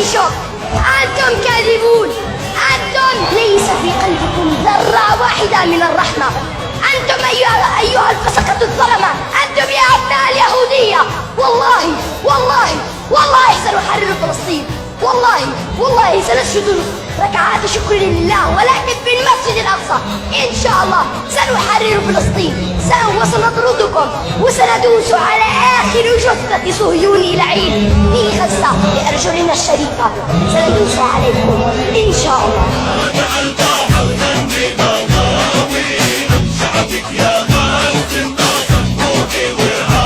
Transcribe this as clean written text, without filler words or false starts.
عيشوا. أنتم كاذبون، أنتم ليس في قلبكم ذرة واحدة من الرحمة. أنتم أيها الفسقة الظلمة، أنتم يا أبناء اليهودية. والله والله والله سنحرر فلسطين، والله سنسجد ركعات شكر لله، ولكن في المسجد الأقصى إن شاء الله سنحرر فلسطين. وسنطردكم وسندوس على آخر جثة صهيوني لعين في غزة بأرجلنا الشريفة، سندوس عليكم.